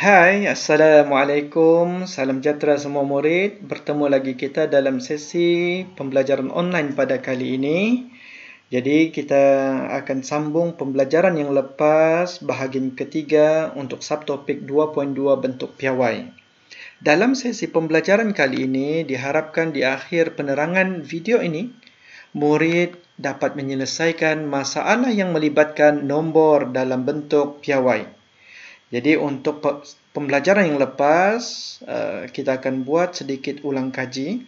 Hai, Assalamualaikum. Salam sejahtera semua murid. Bertemu lagi kita dalam sesi pembelajaran online pada kali ini. Jadi kita akan sambung pembelajaran yang lepas bahagian ketiga untuk subtopik 2.2 bentuk piawai. Dalam sesi pembelajaran kali ini diharapkan di akhir penerangan video ini, murid dapat menyelesaikan masalah yang melibatkan nombor dalam bentuk piawai. Jadi untuk pembelajaran yang lepas, kita akan buat sedikit ulang kaji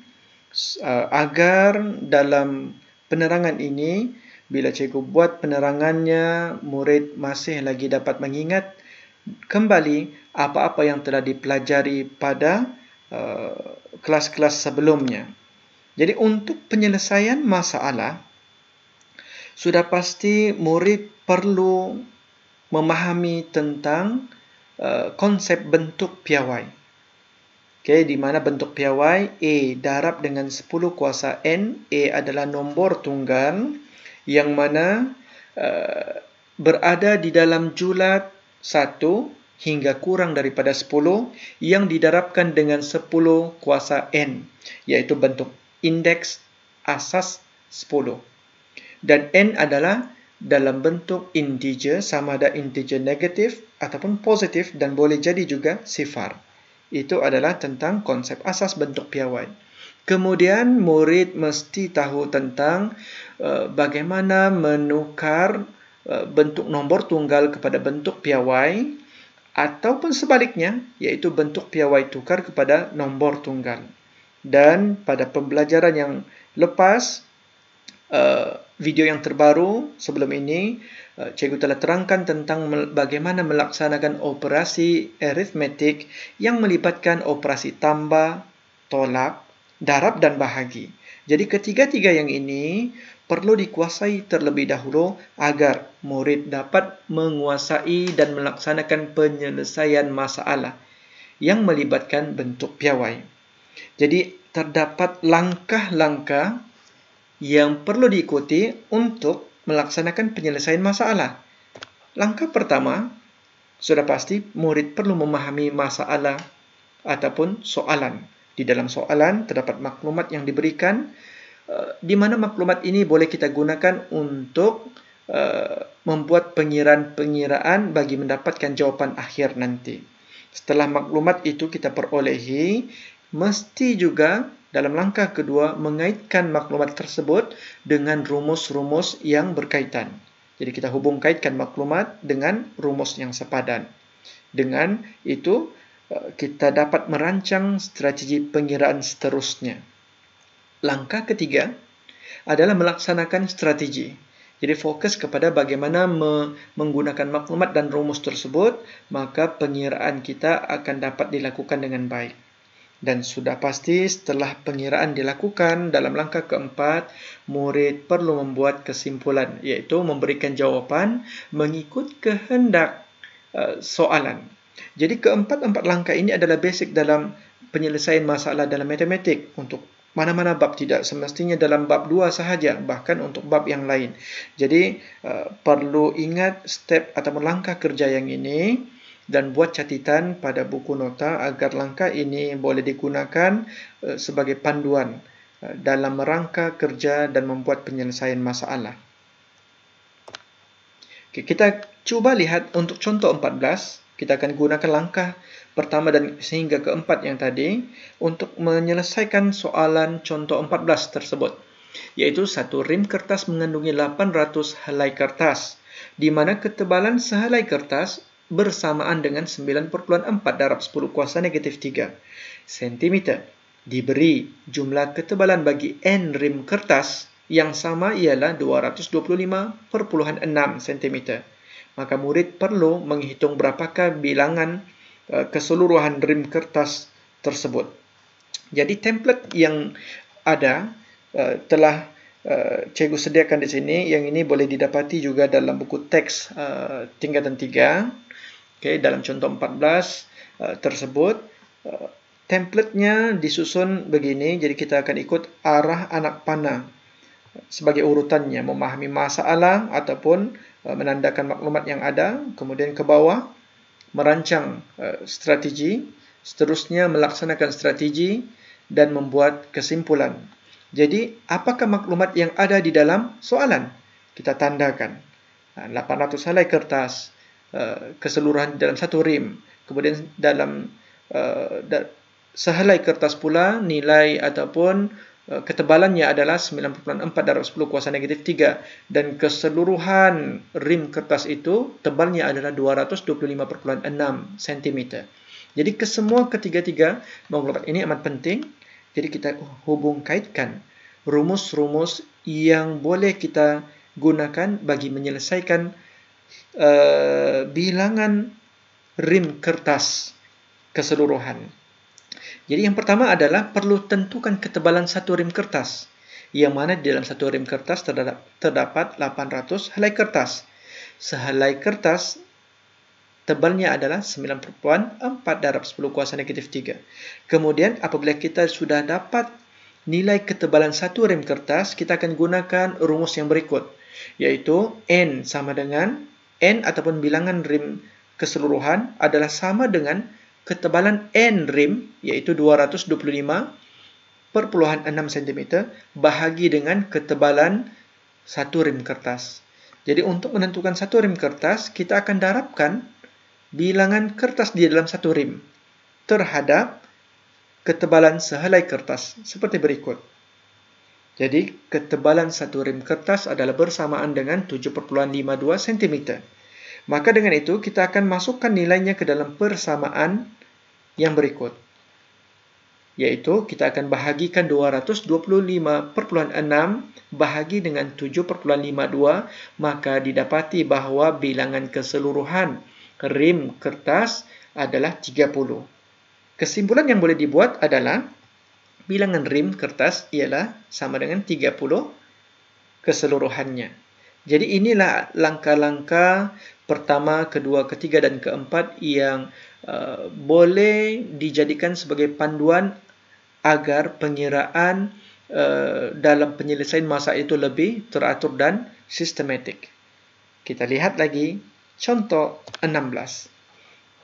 agar dalam penerangan ini, bila cikgu buat penerangannya, murid masih lagi dapat mengingat kembali apa-apa yang telah dipelajari pada kelas-kelas sebelumnya. Jadi untuk penyelesaian masalah, sudah pasti murid perlu memahami tentang konsep bentuk piawai. Okey, di mana bentuk piawai A darab dengan 10 kuasa N. A adalah nombor tunggal yang mana berada di dalam julat 1 hingga kurang daripada 10 yang didarabkan dengan 10 kuasa N, iaitu bentuk indeks asas 10. Dan N adalah dalam bentuk integer, sama ada integer negatif ataupun positif, dan boleh jadi juga sifar. Itu adalah tentang konsep asas bentuk piawai. Kemudian murid mesti tahu tentang bagaimana menukar bentuk nombor tunggal kepada bentuk piawai, ataupun sebaliknya, iaitu bentuk piawai tukar kepada nombor tunggal. Dan pada pembelajaran yang lepas, video yang terbaru sebelum ini, cikgu telah terangkan tentang bagaimana melaksanakan operasi aritmetik yang melibatkan operasi tambah, tolak, darab dan bahagi. Jadi ketiga-tiga yang ini perlu dikuasai terlebih dahulu agar murid dapat menguasai dan melaksanakan penyelesaian masalah yang melibatkan bentuk piawai. Jadi terdapat langkah-langkah yang perlu diikuti untuk melaksanakan penyelesaian masalah. Langkah pertama, sudah pasti murid perlu memahami masalah ataupun soalan. Di dalam soalan terdapat maklumat yang diberikan, di mana maklumat ini boleh kita gunakan untuk membuat pengiraan-pengiraan bagi mendapatkan jawapan akhir nanti. Setelah maklumat itu kita perolehi, mesti juga dalam langkah kedua mengaitkan maklumat tersebut dengan rumus-rumus yang berkaitan. Jadi kita hubung kaitkan maklumat dengan rumus yang sepadan. Dengan itu kita dapat merancang strategi pengiraan seterusnya. Langkah ketiga adalah melaksanakan strategi. Jadi fokus kepada bagaimana menggunakan maklumat dan rumus tersebut, maka pengiraan kita akan dapat dilakukan dengan baik. Dan sudah pasti setelah pengiraan dilakukan, dalam langkah keempat, murid perlu membuat kesimpulan, iaitu memberikan jawapan mengikut kehendak soalan. Jadi keempat-empat langkah ini adalah basic dalam penyelesaian masalah dalam matematik. Untuk mana-mana bab, tidak semestinya dalam bab 2 sahaja, bahkan untuk bab yang lain. Jadi perlu ingat step ataupun langkah kerja yang ini, dan buat catatan pada buku nota agar langkah ini boleh digunakan sebagai panduan dalam rangka kerja dan membuat penyelesaian masalah. Okay, kita cuba lihat untuk contoh 14. Kita akan gunakan langkah pertama dan sehingga keempat yang tadi untuk menyelesaikan soalan contoh 14 tersebut, iaitu satu rim kertas mengandungi 800 helai kertas, di mana ketebalan sehelai kertas bersamaan dengan 9.4 darab 10 kuasa negatif 3 cm. Diberi jumlah ketebalan bagi N rim kertas yang sama ialah 225.6 cm. Maka murid perlu menghitung berapakah bilangan keseluruhan rim kertas tersebut. Jadi template yang ada telah cikgu sediakan di sini. Yang ini boleh didapati juga dalam buku teks tingkatan 3. Okay, dalam contoh 14 tersebut, template-nya disusun begini. Jadi kita akan ikut arah anak panah sebagai urutannya, memahami masalah ataupun menandakan maklumat yang ada, kemudian ke bawah merancang strategi, seterusnya melaksanakan strategi dan membuat kesimpulan. Jadi, apakah maklumat yang ada di dalam soalan? Kita tandakan. 800 helai kertas, keseluruhan dalam satu rim. Kemudian dalam sehelai kertas pula nilai ataupun ketebalannya adalah 9.4 darab 10 kuasa negatif 3 dan keseluruhan rim kertas itu tebalnya adalah 225.6 cm. Jadi kesemua ketiga-tiga maklumat ini amat penting. Jadi kita hubung kaitkan rumus-rumus yang boleh kita gunakan bagi menyelesaikan bilangan rim kertas keseluruhan. Jadi yang pertama adalah perlu tentukan ketebalan satu rim kertas, yang mana di dalam satu rim kertas terdapat 800 helai kertas. Sehelai kertas tebalnya adalah 9.4 darab 10 kuasa negatif 3. Kemudian apabila kita sudah dapat nilai ketebalan satu rim kertas, kita akan gunakan rumus yang berikut, yaitu N sama dengan N ataupun bilangan rim keseluruhan adalah sama dengan ketebalan N rim, yaitu 225.6 cm, bahagi dengan ketebalan satu rim kertas. Jadi untuk menentukan satu rim kertas, kita akan darabkan bilangan kertas di dalam satu rim terhadap ketebalan sehelai kertas, seperti berikut. Jadi, ketebalan satu rim kertas adalah bersamaan dengan 7.52 cm. Maka dengan itu, kita akan masukkan nilainya ke dalam persamaan yang berikut. Yaitu, kita akan bahagikan 225.6 bahagi dengan 7.52, maka didapati bahawa bilangan keseluruhan rim kertas adalah 30. Kesimpulan yang boleh dibuat adalah bilangan rim kertas ialah sama dengan 30 keseluruhannya. Jadi inilah langkah-langkah pertama, kedua, ketiga dan keempat yang boleh dijadikan sebagai panduan agar pengiraan dalam penyelesaian masalah itu lebih teratur dan sistematik. Kita lihat lagi contoh 16.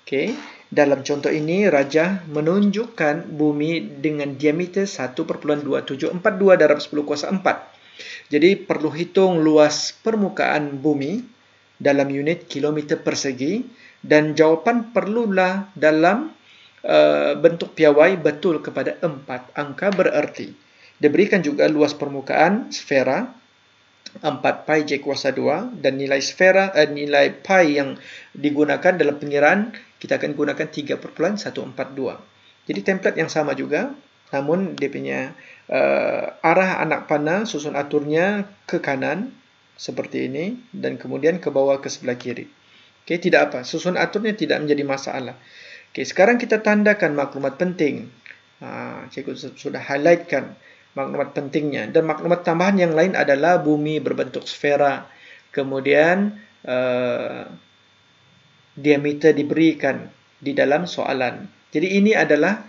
Okey, dalam contoh ini rajah menunjukkan bumi dengan diameter 1.2742 darab 10 kuasa 4. Jadi perlu hitung luas permukaan bumi dalam unit kilometer persegi dan jawapan perlulah dalam bentuk piawai betul kepada 4 angka bererti. Diberikan juga luas permukaan sfera 4 pi J kuasa 2 dan nilai nilai pi yang digunakan dalam pengiraan kita akan gunakan 3.142. Jadi template yang sama juga, namun dia punya arah anak panah susun aturnya ke kanan seperti ini dan kemudian ke bawah ke sebelah kiri. Okey, tidak apa, susun aturnya tidak menjadi masalah. Okey, sekarang kita tandakan maklumat penting. Cikgu sudah highlightkan maklumat pentingnya dan maklumat tambahan yang lain adalah bumi berbentuk sfera. Kemudian diameter diberikan di dalam soalan. Jadi ini adalah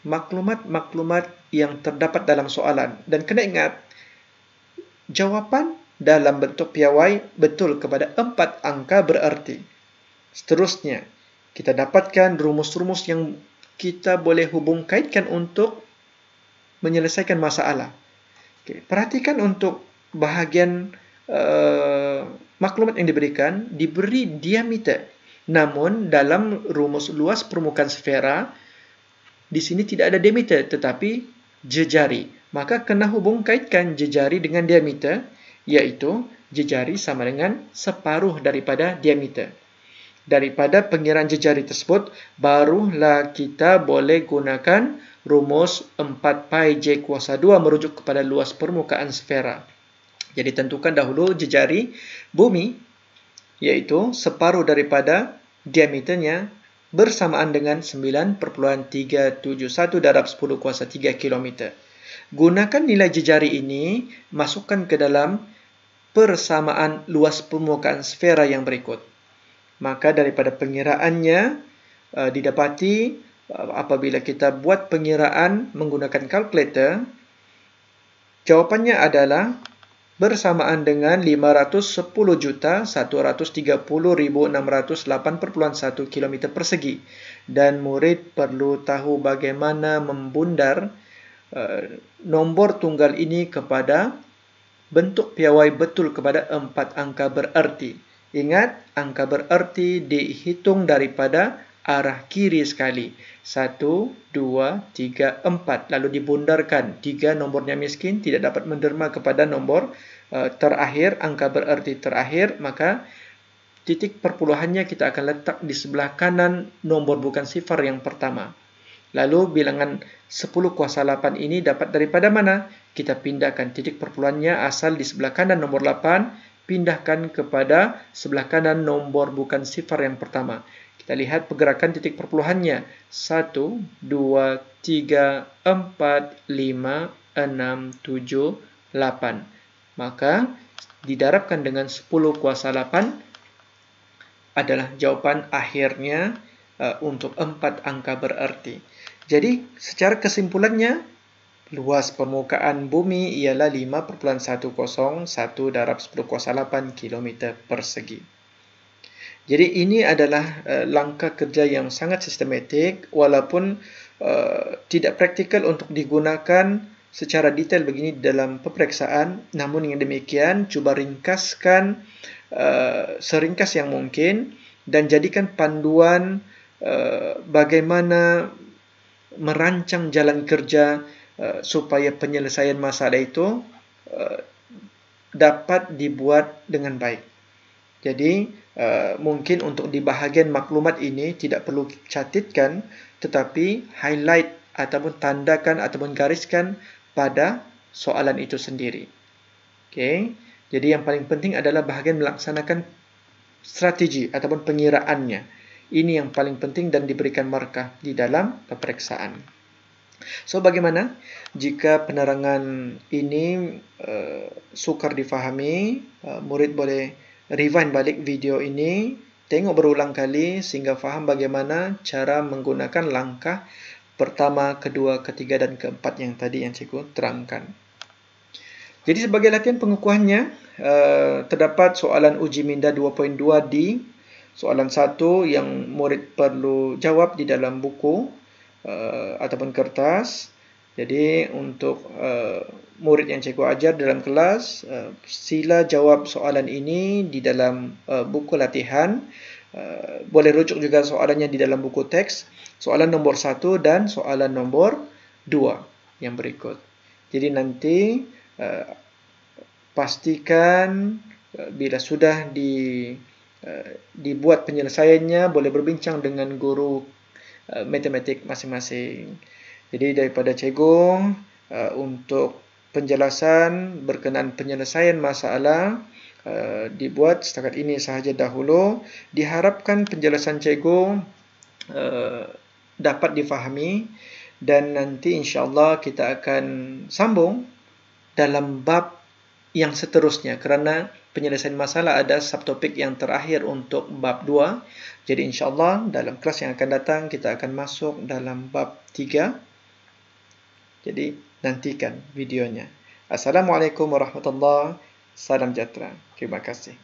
maklumat-maklumat yang terdapat dalam soalan dan kena ingat jawapan dalam bentuk piawai betul kepada 4 angka bererti. Seterusnya, kita dapatkan rumus-rumus yang kita boleh hubung kaitkan untuk menyelesaikan masalah. Okay. Perhatikan untuk bahagian maklumat yang diberikan, diberi diameter. Namun, dalam rumus luas permukaan sfera, di sini tidak ada diameter, tetapi jejari. Maka, kena hubung kaitkan jejari dengan diameter, iaitu jejari sama dengan separuh daripada diameter. Daripada pengiraan jejari tersebut, barulah kita boleh gunakan rumus 4 pi J kuasa 2 merujuk kepada luas permukaan sfera. Jadi, tentukan dahulu jejari bumi, iaitu separuh daripada diameternya bersamaan dengan 9.371 darab 10 kuasa 3 km. Gunakan nilai jejari ini, masukkan ke dalam persamaan luas permukaan sfera yang berikut. Maka daripada pengiraannya didapati apabila kita buat pengiraan menggunakan kalkulator, jawapannya adalah bersamaan dengan 510.130.608.1 km persegi. Dan murid perlu tahu bagaimana membundar nombor tunggal ini kepada bentuk piawai betul kepada 4 angka bererti. Ingat, angka bererti dihitung daripada arah kiri sekali. 1, 2, 3, 4. Lalu dibundarkan. 3 nombornya miskin tidak dapat menderma kepada nombor terakhir, angka bererti terakhir. Maka titik perpuluhannya kita akan letak di sebelah kanan nombor bukan sifar yang pertama. Lalu bilangan 10 kuasa 8 ini dapat daripada mana? Kita pindahkan titik perpuluhannya asal di sebelah kanan nombor 8, pindahkan kepada sebelah kanan nombor bukan sifar yang pertama. Kita lihat pergerakan titik perpuluhannya. 1, 2, 3, 4, 5, 6, 7, 8. Maka didarabkan dengan 10 kuasa 8 adalah jawapan akhirnya untuk 4 angka bererti. Jadi secara kesimpulannya, luas permukaan bumi ialah 5,101 darab 10 kuasa 8 km persegi. Jadi ini adalah langkah kerja yang sangat sistematik, walaupun tidak praktikal untuk digunakan secara detail begini dalam peperiksaan. Namun dengan demikian, cuba ringkaskan seringkas yang mungkin dan jadikan panduan bagaimana merancang jalan kerja supaya penyelesaian masalah itu dapat dibuat dengan baik. Jadi mungkin untuk di bahagian maklumat ini tidak perlu catitkan, tetapi highlight ataupun tandakan ataupun gariskan pada soalan itu sendiri. Okey. Jadi yang paling penting adalah bahagian melaksanakan strategi ataupun pengiraannya. Ini yang paling penting dan diberikan markah di dalam peperiksaan. So, bagaimana jika penerangan ini sukar difahami? Murid boleh rewind balik video ini, tengok berulang kali sehingga faham bagaimana cara menggunakan langkah pertama, kedua, ketiga dan keempat yang tadi yang cikgu terangkan. Jadi sebagai latihan pengukuhannya, terdapat soalan uji minda 2.2 di soalan 1 yang murid perlu jawab di dalam buku ataupun kertas. Jadi untuk murid yang cikgu ajar dalam kelas, sila jawab soalan ini di dalam buku latihan. Boleh rujuk juga soalannya di dalam buku teks. Soalan nombor 1 dan soalan nombor 2 yang berikut. Jadi nanti pastikan bila sudah dibuat penyelesaiannya, boleh berbincang dengan guru matematik masing-masing. Jadi daripada cikgu untuk penjelasan berkenaan penyelesaian masalah dibuat setakat ini sahaja dahulu. Diharapkan penjelasan cikgu dapat difahami dan nanti insya-Allah kita akan sambung dalam bab yang seterusnya kerana penyelesaian masalah ada subtopik yang terakhir untuk bab 2. Jadi insya-Allah dalam kelas yang akan datang kita akan masuk dalam bab 3. Jadi nantikan videonya. Assalamualaikum warahmatullahi wabarakatuh. Salam sejahtera. Terima kasih.